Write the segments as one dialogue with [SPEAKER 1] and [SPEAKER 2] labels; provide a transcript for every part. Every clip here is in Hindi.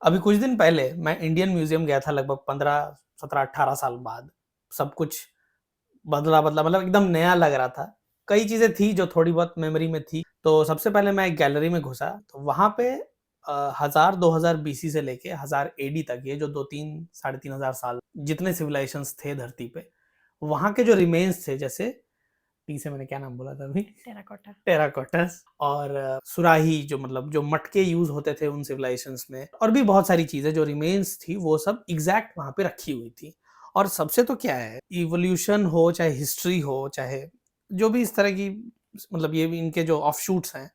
[SPEAKER 1] अभी कुछ दिन पहले मैं इंडियन म्यूजियम गया था, लगभग 15, 17, 18 साल बाद। सब कुछ बदला-बदला, मतलब एकदम नया लग रहा था। कई चीज़ें थी जो थोड़ी बहुत मेमोरी में थी। तो सबसे पहले मैं एक गैलरी में घुसा, तो वहाँ पे 1000-2000 बीसी से लेके 1000 एडी तक, ये जो 2-3 साढ़े 3 हज़ार साल जितने सिविलाइजेशंस थे धरती पे, वहाँ के जो रिमेन्स थे, जैसे टी से मैंने क्या नाम बोला था अभी?
[SPEAKER 2] टेराकोटा।
[SPEAKER 1] टेराकोटस और सुराही, जो मतलब जो मटके यूज़ होते थे उन सिविलाइजेशंस में, और भी बहुत सारी चीज़ें जो रिमेन्स थी, वो सब एग्ज़ैक्ट वहाँ पे रखी हुई थी। और सबसे तो क्या है, इवोल्यूशन हो, चाहे हिस्ट्री हो, चाहे जो भी इस तरह की, मतलब ये भी इनके जो ऑफशूट्स हैं,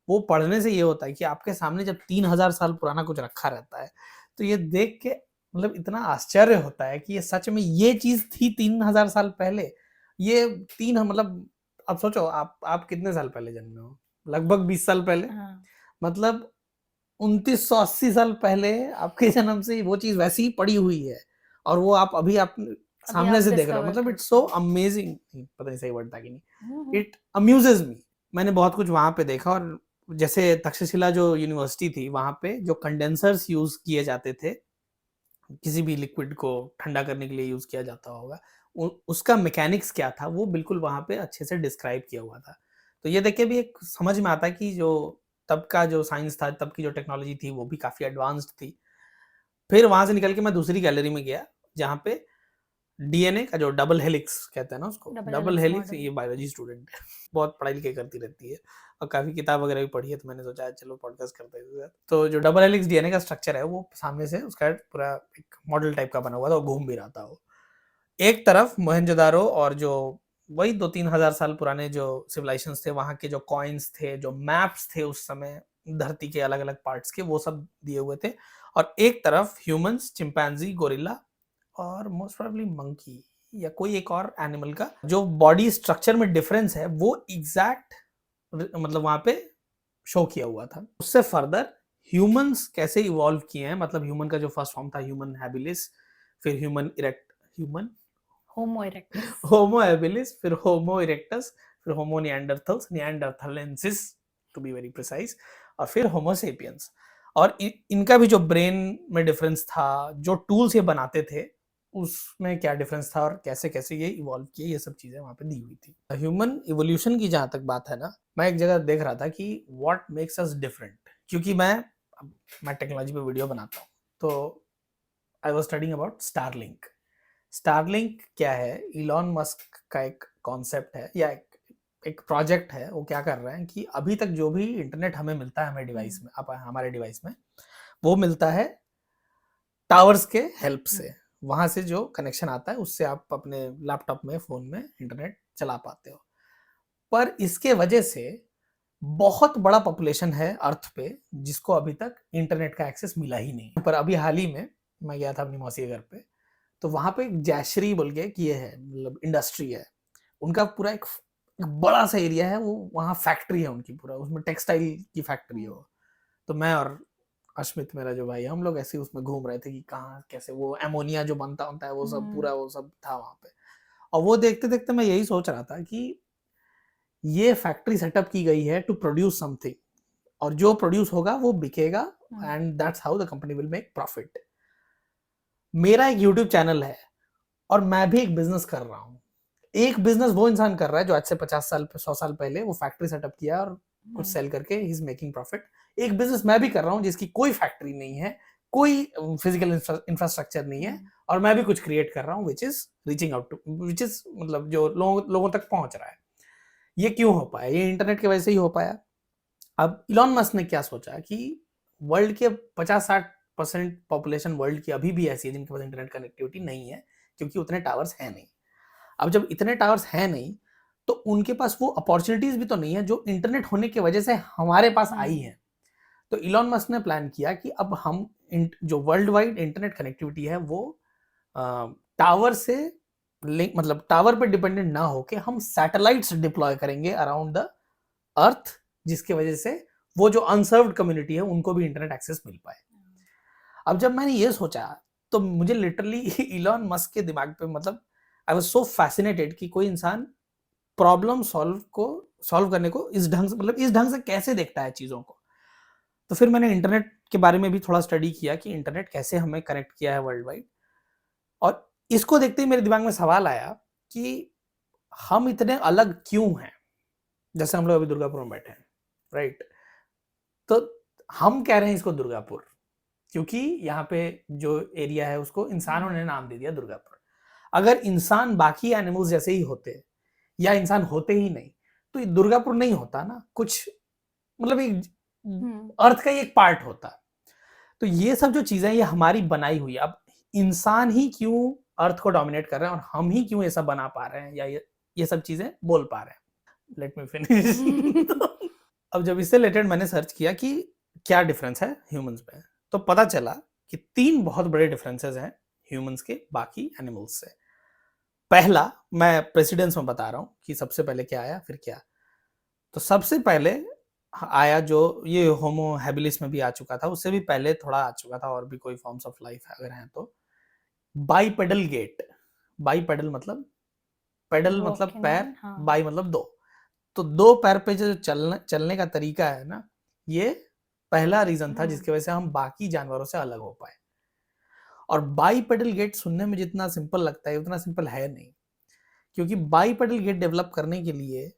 [SPEAKER 1] वो पढ़ने से ये होता है कि आपके सामने जब 3000 साल पुराना कुछ रखा रहता है, तो ये देख के मतलब इतना आश्चर्य होता है कि ये सच में ये चीज़ थी 3000 साल पहले। ये 3 मतलब अब सोचो, आप कितने साल पहले जन्मे हो? लगभग 20 साल पहले।
[SPEAKER 2] हाँ।
[SPEAKER 1] मतलब 2980 साल पहले आपके जन्म से वो चीज़ वैसी ही पड़ी हुई है, और वो अभी आप
[SPEAKER 2] अभी
[SPEAKER 1] सामने
[SPEAKER 2] आप
[SPEAKER 1] से देख रहे हो।
[SPEAKER 2] डिस्कवर
[SPEAKER 1] मतलब
[SPEAKER 2] कर
[SPEAKER 1] इट्स सो
[SPEAKER 2] रहे हो।
[SPEAKER 1] अमेजिंग, पता नहीं सही वर्ड था कि नहीं।
[SPEAKER 2] हम्म।
[SPEAKER 1] इट अम्यूजेस मी। मैंने बहुत कुछ वहाँ पे देखा, और जैसे तक्षशिला जो यूनिवर्सिटी थी, वहाँ पे जो कंडेंसर्स यूज़ किए जाते थे, किसी भी लिक्विड को ठंडा करने के लिए यूज़ किया जाता होगा, उसका मैकेनिक्स क्या था, वो बिल्कुल वहाँ पे अच्छे से डिस्क्राइब किया हुआ था। तो ये देख के भी एक समझ में आता है कि जो तब का जो साइंस था, तब की जो टेक्नोलॉजी थी, वो भी काफ़ी एडवांस्ड थी। फिर वहाँ से निकल के मैं दूसरी गैलरी में गया, जहाँ पे डीएनए का जो डबल हेलिक्स कहते हैं ना उसको,
[SPEAKER 2] double
[SPEAKER 1] double
[SPEAKER 2] helix
[SPEAKER 1] helix,
[SPEAKER 2] model.
[SPEAKER 1] ये बायोलॉजी स्टूडेंट है। बहुत पढ़ाई-लिखाई करती रहती है, और काफ़ी किताब वगैरह भी पढ़ी है, तो मैंने सोचा चलो पॉडकास्ट करते हैं इसके साथ। तो जो डबल हेलिक्स डीएनए का स्ट्रक्चर है, वो सामने से उसका पूरा एक मॉडल टाइप का बना हुआ था, और घूम भी रहा था वो। एक तरफ मोहनजोदारो, और जो वही 2-3 हज़ार साल पुराने जो सिविलाइजेशंस थे, वहाँ के जो कॉइन्स थे, जो मैप्स थे उस समय धरती के अलग-अलग पार्ट्स के, वो सब दिए हुए थे। और एक तरफ ह्यूमन्स, चिंपैंज़ी, गोरिल्ला और मोस्ट प्रोबेबली मंकी, या कोई एक और एनिमल का जो बॉडी स्ट्रक्चर में डिफरेंस है, वो एग्ज़ैक्ट मतलब वहाँ पे शो किया हुआ था। उससे फर्दर ह्यूमन्स कैसे इवॉल्व किए हैं, मतलब ह्यूमन का जो फर्स्ट फॉर्म था ह्यूमन हैबिलिस, फिर human
[SPEAKER 2] homo erectus.
[SPEAKER 1] Homo habilis, फिर होमो इरेक्टस, फिर homo neanderthals, neanderthalensis to be very precise, और फिर होमो सेपियंस। और इनका भी जो ब्रेन में डिफरेंस था, जो टूल्स ये बनाते थे, उसमें क्या डिफरेंस था, और कैसे कैसे ये इवॉल्व किए, ये सब चीजें वहां पे दी हुई थी। ह्यूमन इवोल्यूशन की जहां तक बात है ना, मैं एक जगह देख रहा था कि व्हाट मेक्स अस डिफरेंट, क्योंकि मैं टेक्नोलॉजी पे वीडियो बनाता हूँ, तो I was studying about Starlink. Starlink क्या है? इलॉन मस्क का एक कॉन्सेप्ट है, या एक प्रोजेक्ट है। वो क्या कर रहे हैं कि अभी तक जो भी इंटरनेट हमें मिलता है, हमें डिवाइस में, हमारे डिवाइस में, वो मिलता है टावर्स के हेल्प से। वहां से जो कनेक्शन आता है, उससे आप अपने लैपटॉप में, फोन में इंटरनेट चला पाते हो। पर इसके वजह से बहुत बड़ा पॉपुलेशन है अर्थ पे, जिसको अभी तक इंटरनेट का एक्सेस मिला ही नहीं। पर अभी हाल ही में मैं गया था अपनी मौसी के घर पे, तो वहां पे एक जयश्री बोल के एक ये है, मतलब इंडस्ट्री है। उनका पूरा एक बड़ा सा एरिया है, वो वहाँ फैक्ट्री है उनकी, पूरा उसमें टेक्सटाइल की फैक्ट्री है वो। तो मैं और अश्मित, मेरा जो भाई है, हम लोग ऐसे ही उसमें घूम रहे थे कि कहाँ कैसे वो एमोनिया जो बनता होता है, वो सब पूरा वो सब था वहाँ पे। और वो देखते देखते मैं यही सोच रहा था कि ये फैक्ट्री सेटअप की गई है टू प्रोड्यूस समथिंग, और जो प्रोड्यूस होगा वो बिकेगा, and that's how the company will make profit. मेरा एक यूट्यूब चैनल है, और मैं भी एक बिजनेस कर रहा हूँ। एक बिजनेस वो इंसान कर रहा है जो आज से 50 साल 100 साल पहले वो फैक्ट्री सेटअप किया और कुछ सेल करके ही इज मेकिंग प्रॉफिट। एक बिजनेस मैं भी कर रहा हूँ जिसकी कोई फैक्ट्री नहीं है, कोई फिजिकल इंफ्रास्ट्रक्चर नहीं है, और मैं भी कुछ क्रिएट कर रहा हूँ which is reaching out to, which is मतलब जो लोगों तक पहुंच रहा है। ये क्यों हो पाया? ये इंटरनेट की वजह से ही हो पाया। अब इलॉन मस्क ने क्या सोचा कि वर्ल्ड के 50-60% पॉपुलेशन वर्ल्ड की अभी भी ऐसी है जिनके पास इंटरनेट कनेक्टिविटी नहीं है, क्योंकि उतने टावर्स हैं नहीं। अब जब इतने टावर्स हैं नहीं, तो उनके पास वो अपॉर्चुनिटीज भी तो नहीं है जो इंटरनेट होने की वजह से हमारे पास आई है। तो इलॉन मस्क ने प्लान किया कि अब हम जो वर्ल्ड वाइड इंटरनेट कनेक्टिविटी है, वो टावर से लिंक, मतलब टावर पे डिपेंडेंट ना होके हम सैटेलाइट्स डिप्लॉय करेंगे अराउंड द अर्थ, जिसकी वजह से वो जो अनसर्व्ड कम्युनिटी है उनको भी इंटरनेट एक्सेस मिल पाए। अब जब मैंने ये सोचा, तो मुझे लिटरली इलॉन मस्क के दिमाग पे, मतलब आई वाज सो फैसिनेटेड कि कोई इंसान प्रॉब्लम सॉल्व करने को इस ढंग से, मतलब इस ढंग से कैसे देखता है चीजों को। तो फिर मैंने इंटरनेट के बारे में भी थोड़ा स्टडी किया कि इंटरनेट कैसे हमें कनेक्ट किया है वर्ल्ड वाइड। और इसको देखते ही मेरे दिमाग में सवाल आया कि हम इतने अलग क्यों हैं? जैसे हम लोग अभी दुर्गापुर में बैठे हैं, राइट? तो हम कह रहे हैं इसको दुर्गापुर क्योंकि यहाँ पे जो एरिया है उसको इंसानों ने नाम दे दिया दुर्गापुर। अगर इंसान बाकी एनिमल्स जैसे ही होते या इंसान होते ही नहीं तो ये दुर्गापुर नहीं होता ना, कुछ मतलब एक अर्थ का ही एक पार्ट होता। तो ये सब जो चीजें ये हमारी बनाई हुई है। अब इंसान ही क्यों अर्थ को डोमिनेट कर रहे हैं और हम ही क्यों ये सब बना पा रहे हैं या ये सब चीजें बोल पा रहे हैं। Let me finish. अब जब इससे रिलेटेड मैंने सर्च किया कि क्या डिफरेंस है ह्यूमंस में, तो पता चला कि 3 बहुत बड़े डिफरेंसेस हैं ह्यूमंस के बाकी एनिमल्स से। पहला मैं प्रेसिडेंस में बता रहा हूँ कि सबसे पहले क्या आया फिर क्या। तो सबसे पहले आया जो ये होमो हैबिलिस में भी आ चुका था, उससे भी पहले थोड़ा आ चुका था और भी कोई फॉर्म्स ऑफ लाइफ अगर हैं तो, बाईपेडल गेट। बाईपेडल मतलब पेडल मतलब
[SPEAKER 2] Walking
[SPEAKER 1] पैर,
[SPEAKER 2] on, हाँ।
[SPEAKER 1] बाई मतलब दो। तो 2 पैर पे जो चलने का तरीका है ना, ये पहला रीजन था जिसकी वजह से हम बाकी जानवरों से अलग हो पाए। और बाईपेडल गेट सुनने में जितना सिंपल लगता है उतना सिंपल है नहीं, क्योंकि बाईपेडल गेट डेवलप करने के लिए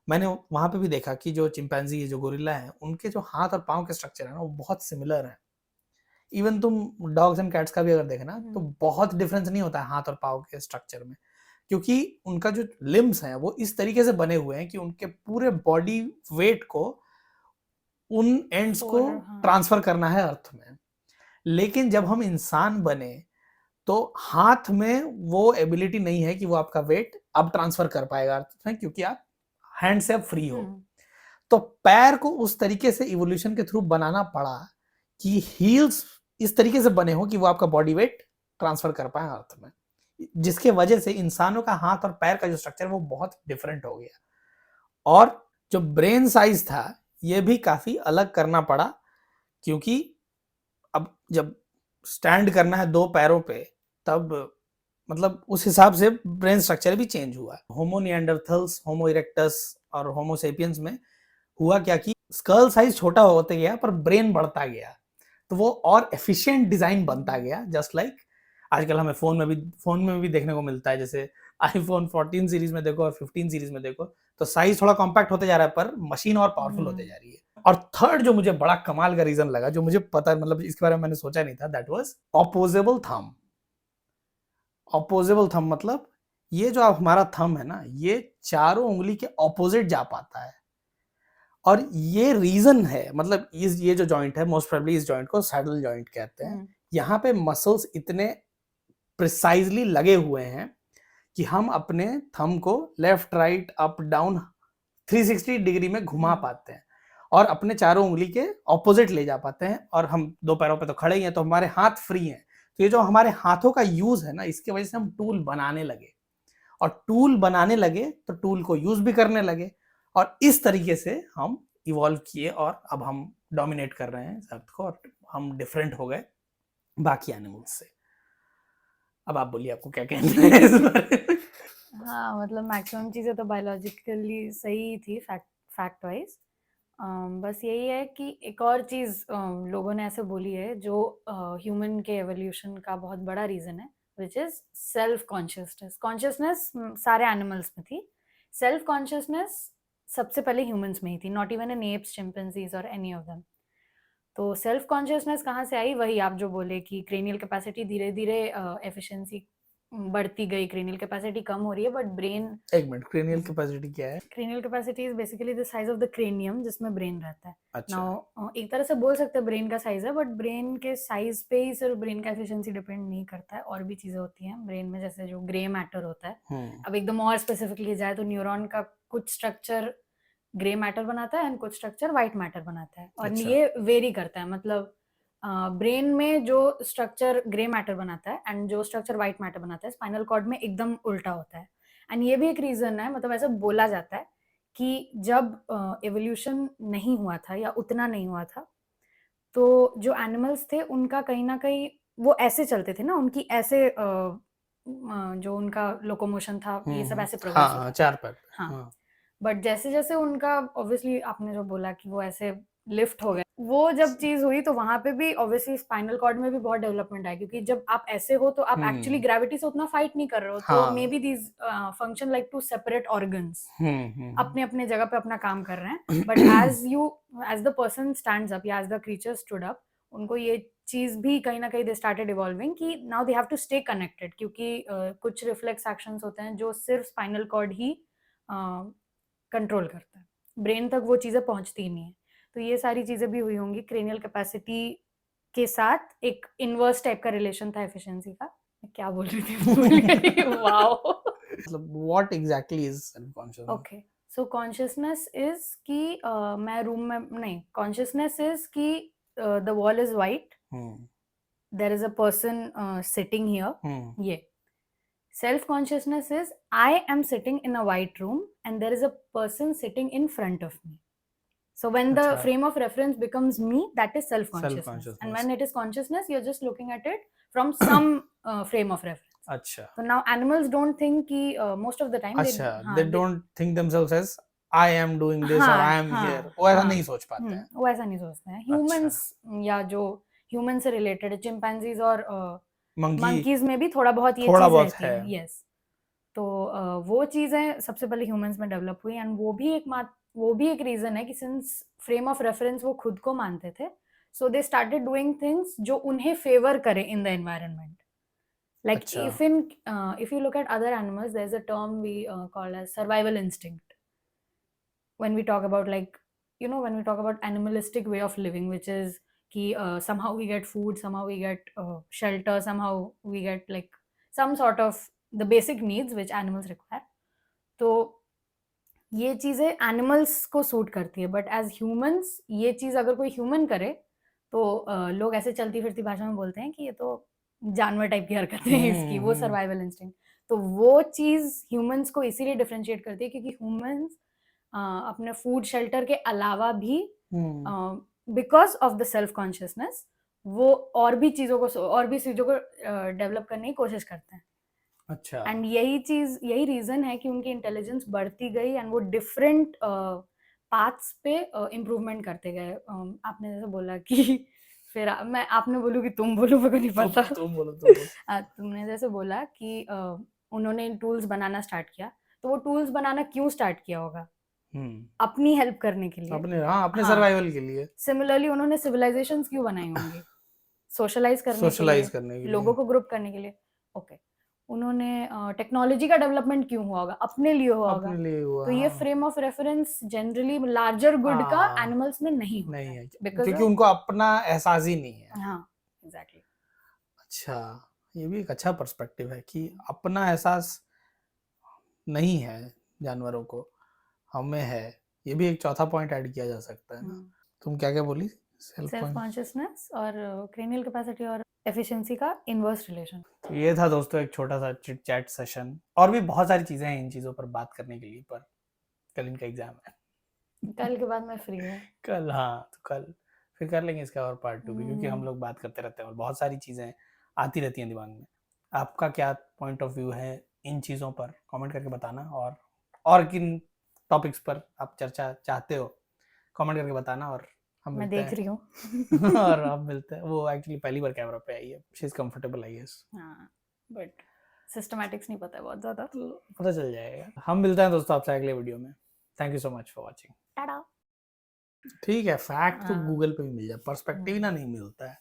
[SPEAKER 1] मैंने वहां पे भी देखा कि जो चिंपैंजी है, जो गोरिल्ला है, उनके जो हाथ और पाँव के स्ट्रक्चर है ना वो बहुत सिमिलर है। इवन तुम डॉग्स एंड कैट्स का भी अगर देखना तो बहुत डिफरेंस नहीं होता है हाथ और पाँव के स्ट्रक्चर में, क्योंकि उनका जो लिम्स हैं वो इस तरीके से बने हुए हैं कि उनके पूरे बॉडी वेट को उन एंड्स को ट्रांसफर करना है अर्थ में। लेकिन जब हम इंसान बने तो हाथ में वो एबिलिटी नहीं है कि वो आपका वेट अब ट्रांसफर कर पाएगा अर्थ में, क्योंकि आप हैंड से अब फ्री हो। तो पैर को उस तरीके से इवोल्यूशन के थ्रू बनाना पड़ा कि हील्स इस तरीके से बने हो कि वो आपका बॉडी वेट ट्रांसफर कर पाए अर्थ में, जिसके वजह से इंसानों का हाथ और पैर का जो स्ट्रक्चर वो बहुत डिफरेंट हो गया। और जो ब्रेन साइज था ये भी काफी अलग करना पड़ा, क्योंकि अब जब स्टैंड करना है 2 पैरों पे तब मतलब उस हिसाब से ब्रेन स्ट्रक्चर भी चेंज हुआ। होमो निएंडरथल्स, होमो इरेक्टस और होमो सेपियंस में हुआ क्या कि स्कल साइज छोटा होते गया पर ब्रेन बढ़ता गया, तो वो और एफिशिएंट डिजाइन बनता गया। जस्ट लाइक आजकल हमें फोन में भी देखने को मिलता है, जैसे आईफोन 14 सीरीज में देखो और 15 सीरीज में देखो तो साइज थोड़ा कॉम्पैक्ट होते जा रहा है पर मशीन और पावरफुल होते जा रही है। और थर्ड जो मुझे बड़ा कमाल का रीजन लगा, जो मुझे पता मतलब इसके बारे में मैंने सोचा नहीं था, दैट वाज ऑपोजेबल थंब। ऑपोजेबल थंब मतलब ये जो हमारा थंब है ना, ये चारों उंगली के ऑपोजिट जा पाता है। और ये रीजन है, मतलब ये जो जॉइंट है मोस्ट प्रोबेबली इस जॉइंट को सैडल जॉइंट कहते हैं। यहाँ पे मसल्स इतने प्रिसाइजली लगे हुए हैं कि हम अपने थंब को left right up down 360 degree में घुमा पाते हैं और अपने चारों उंगली के ऑपोजिट ले जा पाते हैं। और हम 2 पैरों पे तो खड़े ही हैं तो हमारे हाथ फ्री हैं। तो ये जो हमारे हाथों का यूज है ना, इसकी वजह से हम टूल बनाने लगे, और टूल बनाने लगे तो टूल को यूज भी करने लगे, और इस तरीके से हम इवॉल्व किए और अब हम डोमिनेट कर रहे हैं अर्थ को और हम डिफरेंट हो गए बाकी एनिमल्स से। अब आप बोलिए आपको क्या कहना है इस बारे में।
[SPEAKER 2] हाँ, मतलब मैक्सिमम चीज़ें तो बायोलॉजिकली सही थी फैक्ट वाइज। बस यही है कि एक और चीज़ लोगों ने ऐसे बोली है जो ह्यूमन के एवोल्यूशन का बहुत बड़ा रीज़न है, which is self consciousness. Consciousness सारे एनिमल्स में थी, सेल्फ कॉन्शियसनेस सबसे पहले ह्यूमंस में ही थी, not even in apps, chimpanzees और एनी ऑफ देम। तो सेल्फ कॉन्शियसनेस कहाँ से आई? वही आप जो बोले कि क्रेनियल कैपेसिटी धीरे धीरे एफिशिएंसी बढ़ती गई, क्रेनियल कैपेसिटी कम हो रही है बट ब्रेन।
[SPEAKER 1] एक मिनट, क्रेनियल कैपेसिटी क्या है?
[SPEAKER 2] Cranial capacity is basically the size of the cranium जिसमें ब्रेन रहता है।
[SPEAKER 1] अच्छा।
[SPEAKER 2] नाउ एक तरह से बोल सकते हैं ब्रेन का साइज है, बट ब्रेन के साइज पे ही सिर्फ ब्रेन का एफिशिएंसी डिपेंड नहीं करता है, और भी चीजें होती हैं ब्रेन में, जैसे जो ग्रे मैटर होता है। अब एकदम और स्पेसिफिकली जाए तो न्यूरॉन का कुछ स्ट्रक्चर ग्रे मैटर बनाता है एंड कुछ स्ट्रक्चर व्हाइट मैटर बनाता है, और
[SPEAKER 1] अच्छा।
[SPEAKER 2] ये वेरी करता है। मतलब ब्रेन में जो स्ट्रक्चर ग्रे मैटर बनाता है एंड जो स्ट्रक्चर व्हाइट मैटर बनाता है स्पाइनल कॉर्ड में एकदम उल्टा होता है। एंड ये भी एक रीजन है, मतलब ऐसा बोला जाता है कि जब एवोल्यूशन नहीं हुआ था या उतना नहीं हुआ था, तो जो एनिमल्स थे उनका कहीं ना कहीं वो ऐसे चलते थे ना, उनकी ऐसे जो उनका लोकोमोशन था ये सब ऐसे प्रोग्रेस
[SPEAKER 1] हाँ, 4 पैर।
[SPEAKER 2] हाँ, बट जैसे जैसे उनका ऑब्वियसली आपने जो बोला कि वो ऐसे लिफ्ट हो गए वो जब चीज हुई तो वहां पे भी ऑब्वियसली स्पाइनल कॉर्ड में भी बहुत डेवलपमेंट है, क्योंकि जब आप ऐसे हो तो आप एक्चुअली ग्रेविटी से उतना फाइट नहीं कर रहे हो, तो may be these function like to separate organs, अपने अपने जगह पे अपना काम कर रहे हैं, but as the person stands up या as the creature stood up, उनको ये चीज भी कहीं ना कहीं दे स्टार्टेड इवॉल्विंग कि now they have to stay connected, क्योंकि कुछ रिफ्लेक्स एक्शंस होते हैं जो सिर्फ स्पाइनल कॉर्ड ही कंट्रोल करता है, ब्रेन तक वो चीजें पहुंचती ही नहीं है। तो ये सारी चीजें भी हुई होंगी, क्रेनियल कैपेसिटी के साथ एक इनवर्स टाइप का रिलेशन था एफिशिएंसी का। मैं क्या बोल रही थी भूल गई। वाओ।
[SPEAKER 1] मतलब what exactly is self consciousness?
[SPEAKER 2] Okay, so consciousness is कि मैं रूम में नहीं, कॉन्शियसनेस इज कि the wall is white, there is a person sitting here, ये self consciousness is I am sitting in a white room and there is a person sitting in front of me. So when the
[SPEAKER 1] अच्छा।
[SPEAKER 2] frame of reference becomes me, that is self-consciousness.
[SPEAKER 1] Self-consciousness.
[SPEAKER 2] And when it is consciousness, you're just looking at it from some frame of reference.
[SPEAKER 1] अच्छा
[SPEAKER 2] So now animals don't think कि most of the time
[SPEAKER 1] अच्छा, they don't think themselves as I am doing this or I am here, वो ऐसा नहीं सोच पाते हैं।
[SPEAKER 2] वो ऐसा नहीं सोचते हैं। Humans या जो human से related है, chimpanzees और monkeys में भी थोड़ा बहुत ये चीज रहती है। Yes. तो वो चीजें सबसे पहले ह्यूमंस में डेवलप हुई, एंड वो भी एक रीजन है कि सिंस फ्रेम ऑफ रेफरेंस वो खुद को मानते थे, सो दे स्टार्टेड डूइंग थिंग्स जो उन्हें फेवर करे in the environment. Like if you look at other animals, there's a term we call as survival instinct. When we talk about when we talk about animalistic way of living, which is कि somehow we get food, somehow we get shelter, somehow we get like some sort of the basic needs which animals require. तो ये चीजें एनिमल्स को सूट करती है, बट एज ह्यूमंस ये चीज अगर कोई ह्यूमन करे तो लोग ऐसे चलती फिरती भाषा में बोलते हैं कि ये तो जानवर टाइप की हरकतें हैं इसकी, वो सर्वाइवल इंस्टिंक्ट. तो वो चीज ह्यूमंस को इसीलिए डिफरेंशिएट करती है क्योंकि ह्यूमंस अपने फूड शेल्टर के अलावा भी because of the self consciousness वो और भी चीजों को डेवलप करने की कोशिश करते हैं.
[SPEAKER 1] अच्छा,
[SPEAKER 2] एंड यही रीजन है कि उनकी इंटेलिजेंस बढ़ती गई एंड वो डिफरेंट पाथ्स पे इम्प्रूवमेंट करते गए. आपने जैसे बोला कि फिर मैं आपने बोलू कि तुम बोलो, मेरे को नहीं पता.
[SPEAKER 1] तुम बोलो.
[SPEAKER 2] तुमने जैसे बोला कि उन्होंने टूल्स बनाना स्टार्ट किया, तो वो टूल्स बनाना क्यों स्टार्ट किया होगा? अपनी हेल्प करने के लिए, अपने सर्वाइवल के लिए. सिमिलरली उन्होंने सिविलाइजेशंस क्यों बनाई होंगी? सोशलाइज करने के लिए, लोगों को ग्रुप करने के लिए. ओके, उन्होंने टेक्नोलॉजी का डेवलपमेंट क्यों हुआ होगा? अपने लिए हुआ होगा. तो ये frame of reference generally larger good का एनिमल्स में नहीं है,
[SPEAKER 1] क्योंकि उनको अपना एहसास ही नहीं है.
[SPEAKER 2] हाँ, एग्जैक्टली.
[SPEAKER 1] अच्छा, ये भी एक अच्छा पर्सपेक्टिव है कि अपना एहसास नहीं है जानवरों को, हमें है. ये भी एक चौथा पॉइंट ऐड किया जा सकता है ना. तुम क्या क्या बोली?
[SPEAKER 2] सेल्फ कॉन्शियसनेस और क्रेनियल कैपेसिटी और एफिशिएंसी का इनवर्स रिलेशन.
[SPEAKER 1] ये था दोस्तों एक छोटा सा चिट चैट सेशन. और भी बहुत सारी चीजें हैं इन चीजों पर बात करने के लिए, पर कल इनका एग्जाम है.
[SPEAKER 2] कल के बाद मैं फ्री हूँ.
[SPEAKER 1] कल, हाँ, तो कल फिर कर लेंगे इसका और पार्ट 2 भी, क्योंकि हम लोग बात करते रहते हैं और बहुत सारी चीजें आती रहती हैं दिमाग में. आपका क्या पॉइंट ऑफ व्यू है इन चीजों पर, कमेंट करके बताना. और किन टॉपिक्स पर आप चर्चा चाहते हो कमेंट करके बताना. और
[SPEAKER 2] मैं देख रही हूँ.
[SPEAKER 1] और आप मिलते हैं. वो एक्चुअली पहली बार कैमरा पे आई है, she is comfortable I guess.
[SPEAKER 2] हाँ, बट सिस्टमैटिक्स नहीं पता है बहुत ज्यादा,
[SPEAKER 1] तो पता चल जाएगा. हम मिलते हैं दोस्तों आपसे अगले वीडियो में. Thank you so much for watching.
[SPEAKER 2] Tata.
[SPEAKER 1] ठीक है, फैक्ट तो गूगल पे भी मिल जाए, पर्सपेक्टिव ना नहीं मिलता है.